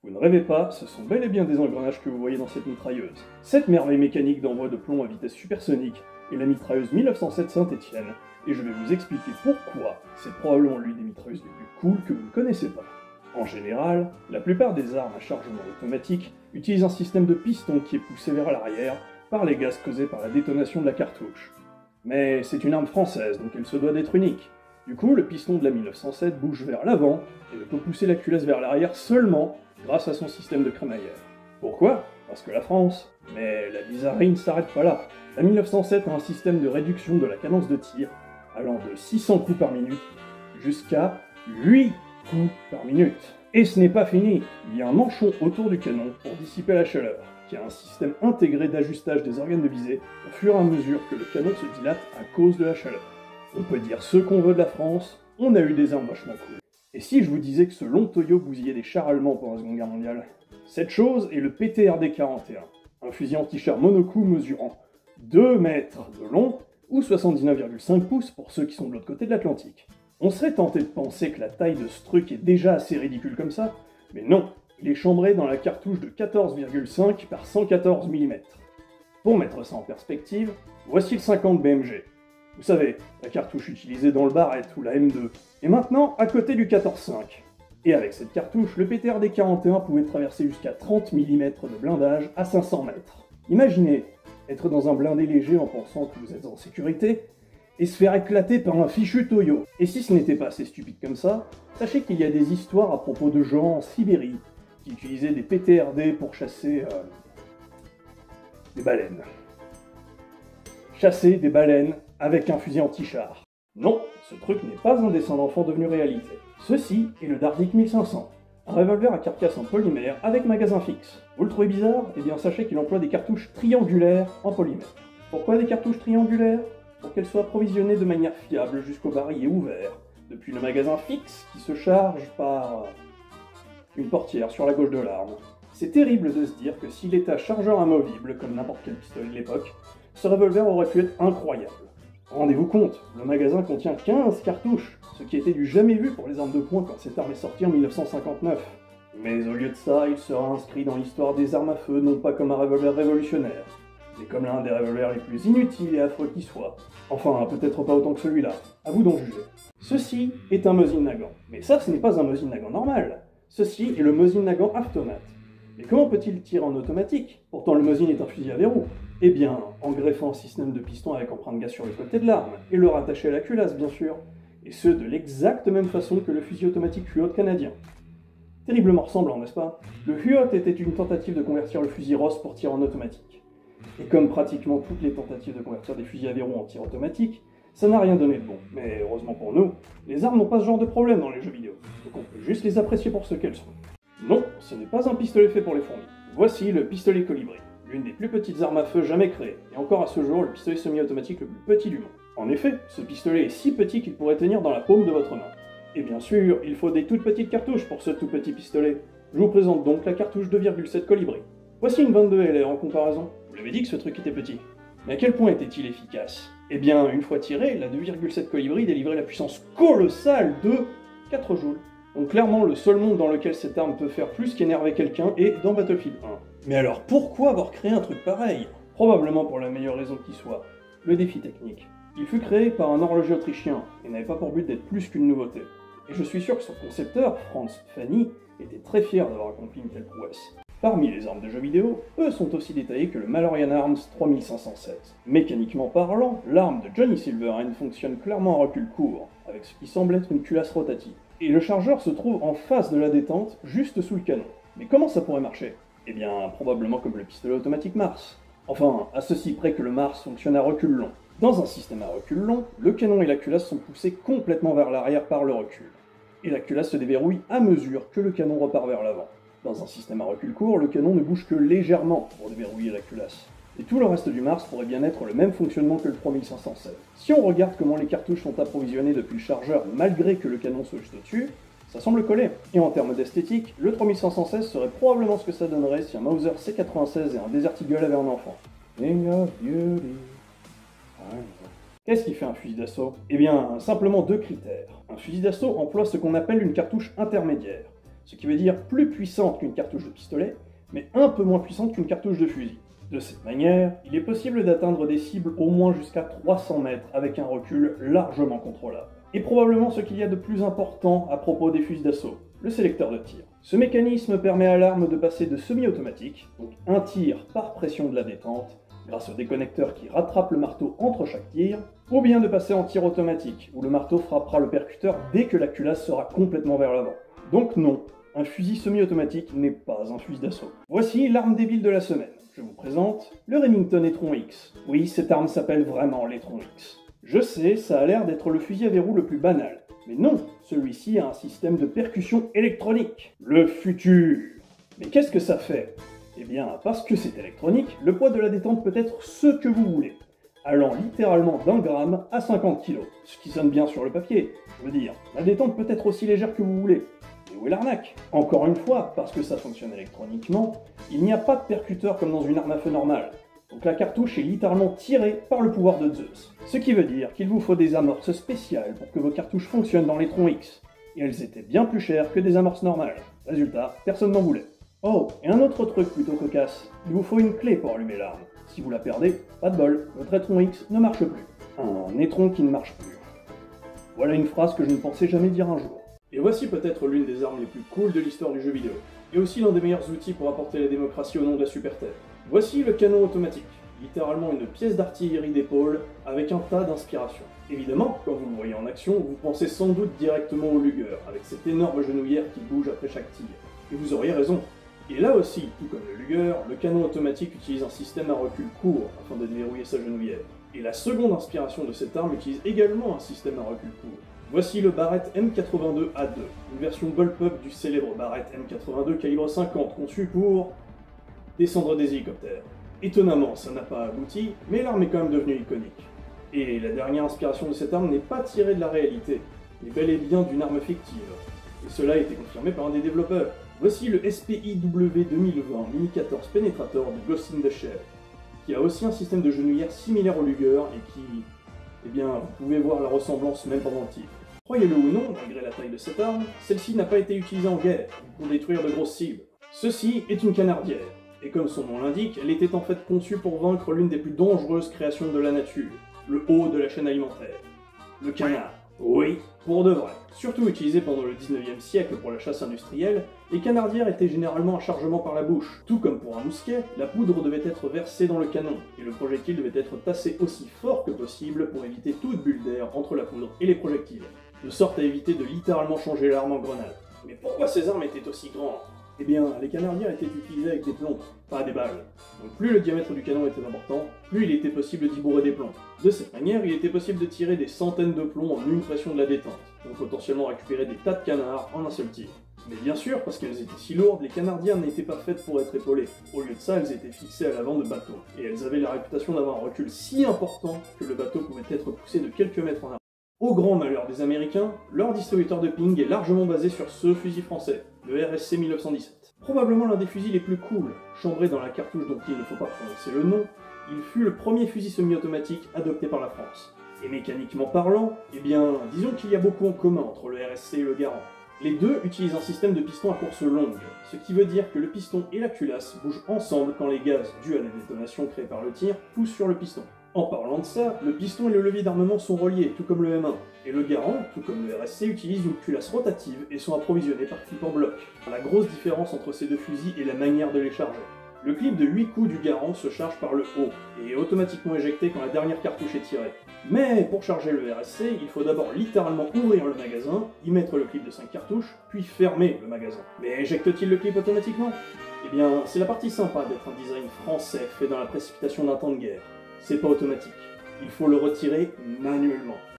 Vous ne rêvez pas, ce sont bel et bien des engrenages que vous voyez dans cette mitrailleuse. Cette merveille mécanique d'envoi de plomb à vitesse supersonique est la mitrailleuse 1907 Saint-Étienne, et je vais vous expliquer pourquoi c'est probablement l'une des mitrailleuses les plus cool que vous ne connaissez pas. En général, la plupart des armes à chargement automatique utilisent un système de piston qui est poussé vers l'arrière par les gaz causés par la détonation de la cartouche. Mais c'est une arme française, donc elle se doit d'être unique. Du coup, le piston de la 1907 bouge vers l'avant et ne peut pousser la culasse vers l'arrière seulement grâce à son système de crémaillère. Pourquoi? Parce que la France. Mais la bizarrerie ne s'arrête pas là. La 1907 a un système de réduction de la cadence de tir allant de 600 coups par minute jusqu'à 8 coups par minute. Et ce n'est pas fini, il y a un manchon autour du canon pour dissiper la chaleur, qui a un système intégré d'ajustage des organes de visée au fur et à mesure que le canon se dilate à cause de la chaleur. On peut dire ce qu'on veut de la France, on a eu des armes vachement cool. Et si je vous disais que ce long Toyo bousillait des chars allemands pendant la Seconde Guerre mondiale? Cette chose est le PTRD-41, un fusil anti-char monocoup mesurant 2 mètres de long ou 79,5 pouces pour ceux qui sont de l'autre côté de l'Atlantique. On serait tenté de penser que la taille de ce truc est déjà assez ridicule comme ça, mais non, il est chambré dans la cartouche de 14,5 par 114 mm. Pour mettre ça en perspective, voici le 50 BMG. Vous savez, la cartouche utilisée dans le Barrett ou la M2, et maintenant à côté du 14,5. Et avec cette cartouche, le PTRD-41 pouvait traverser jusqu'à 30 mm de blindage à 500 mètres. Imaginez être dans un blindé léger en pensant que vous êtes en sécurité, et se faire éclater par un fichu Toyo. Et si ce n'était pas assez stupide comme ça, sachez qu'il y a des histoires à propos de gens en Sibérie qui utilisaient des PTRD pour chasser des baleines. Chasser des baleines avec un fusil anti-char. Non, ce truc n'est pas un dessin d'enfant devenu réalité. Ceci est le Dardik 1500, un revolver à carcasse en polymère avec magasin fixe. Vous le trouvez bizarre? Eh bien sachez qu'il emploie des cartouches triangulaires en polymère. Pourquoi des cartouches triangulaires? Pour qu'elles soient approvisionnées de manière fiable jusqu'au barillet ouvert, depuis le magasin fixe qui se charge par une portière sur la gauche de l'arme. C'est terrible de se dire que s'il était à chargeur amovible, comme n'importe quel pistolet de l'époque, ce revolver aurait pu être incroyable. Rendez-vous compte, le magasin contient 15 cartouches, ce qui était du jamais vu pour les armes de poing quand cette arme est sortie en 1959. Mais au lieu de ça, il sera inscrit dans l'histoire des armes à feu non pas comme un revolver révolutionnaire, mais comme l'un des revolvers les plus inutiles et affreux qui soit. Enfin, peut-être pas autant que celui-là, à vous d'en juger. Ceci est un Mosin Nagant. Mais ça, ce n'est pas un Mosin Nagant normal. Ceci est le Mosin Nagant Automate. Mais comment peut-il tirer en automatique? Pourtant le Mosin est un fusil à verrou. Eh bien, en greffant un système de piston avec empreinte gaz sur le côté de l'arme, et le rattacher à la culasse bien sûr, et ce de l'exacte même façon que le fusil automatique Huot canadien. Terriblement ressemblant, n'est-ce pas? Le Huot était une tentative de convertir le fusil Ross pour tir en automatique. Et comme pratiquement toutes les tentatives de convertir des fusils à verrou en tir automatique, ça n'a rien donné de bon. Mais heureusement pour nous, les armes n'ont pas ce genre de problème dans les jeux vidéo, donc on peut juste les apprécier pour ce qu'elles sont. Non, ce n'est pas un pistolet fait pour les fourmis. Voici le pistolet Colibri, l'une des plus petites armes à feu jamais créées, et encore à ce jour le pistolet semi-automatique le plus petit du monde. En effet, ce pistolet est si petit qu'il pourrait tenir dans la paume de votre main. Et bien sûr, il faut des toutes petites cartouches pour ce tout petit pistolet. Je vous présente donc la cartouche 2,7 Colibri. Voici une 22 LR en comparaison. Vous l'avez dit que ce truc était petit. Mais à quel point était-il efficace? Eh bien, une fois tiré, la 2,7 Colibri délivrait la puissance colossale de 4 joules. Donc clairement, le seul monde dans lequel cette arme peut faire plus qu'énerver quelqu'un est dans Battlefield 1. Mais alors pourquoi avoir créé un truc pareil? Probablement pour la meilleure raison qui soit, le défi technique. Il fut créé par un horloger autrichien et n'avait pas pour but d'être plus qu'une nouveauté. Et je suis sûr que son concepteur, Franz Fanny, était très fier d'avoir accompli une telle prouesse. Parmi les armes de jeux vidéo, eux sont aussi détaillés que le Malorian Arms 3516. Mécaniquement parlant, l'arme de Johnny Silverhand fonctionne clairement en recul court, avec ce qui semble être une culasse rotative. Et le chargeur se trouve en face de la détente, juste sous le canon. Mais comment ça pourrait marcher? Eh bien, probablement comme le pistolet automatique Mars. Enfin, à ceci près que le Mars fonctionne à recul long. Dans un système à recul long, le canon et la culasse sont poussés complètement vers l'arrière par le recul. Et la culasse se déverrouille à mesure que le canon repart vers l'avant. Dans un système à recul court, le canon ne bouge que légèrement pour déverrouiller la culasse. Et tout le reste du Mars pourrait bien être le même fonctionnement que le 3507. Si on regarde comment les cartouches sont approvisionnées depuis le chargeur malgré que le canon soit juste au-dessus, ça semble coller. Et en termes d'esthétique, le 3516 serait probablement ce que ça donnerait si un Mauser C96 et un Desert Eagle avaient un enfant. King of Beauty. Qu'est-ce qui fait un fusil d'assaut? Eh bien, simplement deux critères. Un fusil d'assaut emploie ce qu'on appelle une cartouche intermédiaire. ce qui veut dire plus puissante qu'une cartouche de pistolet, mais un peu moins puissante qu'une cartouche de fusil. De cette manière, il est possible d'atteindre des cibles au moins jusqu'à 300 mètres avec un recul largement contrôlable. Et probablement ce qu'il y a de plus important à propos des fusils d'assaut, le sélecteur de tir. Ce mécanisme permet à l'arme de passer de semi-automatique, donc un tir par pression de la détente, grâce au déconnecteur qui rattrape le marteau entre chaque tir, ou bien de passer en tir automatique, où le marteau frappera le percuteur dès que la culasse sera complètement vers l'avant. Donc non, un fusil semi-automatique n'est pas un fusil d'assaut. Voici l'arme débile de la semaine. Je vous présente le Remington Etron X. Oui, cette arme s'appelle vraiment l'Etron X. Je sais, ça a l'air d'être le fusil à verrou le plus banal. Mais non, celui-ci a un système de percussion électronique. Le futur. Mais qu'est-ce que ça fait? Eh bien, parce que c'est électronique, le poids de la détente peut être ce que vous voulez, allant littéralement d'1 gramme à 50 kg. Ce qui sonne bien sur le papier, je veux dire. La détente peut être aussi légère que vous voulez. Et où est l'arnaque? Encore une fois, parce que ça fonctionne électroniquement, il n'y a pas de percuteur comme dans une arme à feu normale. Donc la cartouche est littéralement tirée par le pouvoir de Zeus. Ce qui veut dire qu'il vous faut des amorces spéciales pour que vos cartouches fonctionnent dans l'Etron X. Et elles étaient bien plus chères que des amorces normales. Résultat, personne n'en voulait. Oh, et un autre truc plutôt cocasse, il vous faut une clé pour allumer l'arme. Si vous la perdez, pas de bol, votre Etron X ne marche plus. Un Etron qui ne marche plus. Voilà une phrase que je ne pensais jamais dire un jour. Et voici peut-être l'une des armes les plus cool de l'histoire du jeu vidéo, et aussi l'un des meilleurs outils pour apporter la démocratie au nom de la Super Terre. Voici le canon automatique, littéralement une pièce d'artillerie d'épaule avec un tas d'inspiration. Évidemment, quand vous le voyez en action, vous pensez sans doute directement au Luger, avec cette énorme genouillère qui bouge après chaque tir. Et vous auriez raison. Et là aussi, tout comme le Luger, le canon automatique utilise un système à recul court afin de déverrouiller sa genouillère. Et la seconde inspiration de cette arme utilise également un système à recul court. Voici le Barrett M82A2, une version bullpup du célèbre Barrett M82 calibre 50, conçu pour descendre des hélicoptères. Étonnamment, ça n'a pas abouti, mais l'arme est quand même devenue iconique. Et la dernière inspiration de cette arme n'est pas tirée de la réalité, mais bel et bien d'une arme fictive. Et cela a été confirmé par un des développeurs. Voici le SPIW 2020 Mini 14 Penetrator de Ghost in the Shell, qui a aussi un système de genouillère similaire au Luger et qui... Eh bien, vous pouvez voir la ressemblance même pendant le tir. Croyez-le ou non, malgré la taille de cette arme, celle-ci n'a pas été utilisée en guerre, pour détruire de grosses cibles. Ceci est une canardière, et comme son nom l'indique, elle était en fait conçue pour vaincre l'une des plus dangereuses créations de la nature, le haut de la chaîne alimentaire. Le canard. Oui, pour de vrai. Surtout utilisé pendant le 19e siècle pour la chasse industrielle, les canardières étaient généralement un chargement par la bouche. Tout comme pour un mousquet, la poudre devait être versée dans le canon, et le projectile devait être tassé aussi fort que possible pour éviter toute bulle d'air entre la poudre et les projectiles, de sorte à éviter de littéralement changer l'arme en grenade. Mais pourquoi ces armes étaient aussi grandes? Eh bien, les canardières étaient utilisées avec des plombs, pas des balles. Donc plus le diamètre du canon était important, plus il était possible d'y bourrer des plombs. De cette manière, il était possible de tirer des centaines de plombs en une pression de la détente, donc potentiellement récupérer des tas de canards en un seul tir. Mais bien sûr, parce qu'elles étaient si lourdes, les canardières n'étaient pas faites pour être épaulées. Au lieu de ça, elles étaient fixées à l'avant de bateaux, et elles avaient la réputation d'avoir un recul si important que le bateau pouvait être poussé de quelques mètres en avant. Au grand malheur des Américains, leur distributeur de ping est largement basé sur ce fusil français, le RSC 1917. Probablement l'un des fusils les plus cool, chambré dans la cartouche dont il ne faut pas prononcer le nom, il fut le premier fusil semi-automatique adopté par la France. Et mécaniquement parlant, eh bien, disons qu'il y a beaucoup en commun entre le RSC et le Garand. Les deux utilisent un système de piston à course longue, ce qui veut dire que le piston et la culasse bougent ensemble quand les gaz dus à la détonation créée par le tir poussent sur le piston. En parlant de ça, le piston et le levier d'armement sont reliés, tout comme le M1, et le Garand, tout comme le RSC, utilise une culasse rotative et sont approvisionnés par clip en bloc. La grosse différence entre ces deux fusils est la manière de les charger. Le clip de 8 coups du Garand se charge par le haut, et est automatiquement éjecté quand la dernière cartouche est tirée. Mais pour charger le RSC, il faut d'abord littéralement ouvrir le magasin, y mettre le clip de 5 cartouches, puis fermer le magasin. Mais éjecte-t-il le clip automatiquement? Eh bien, c'est la partie sympa d'être un design français fait dans la précipitation d'un temps de guerre. C'est pas automatique. Il faut le retirer manuellement.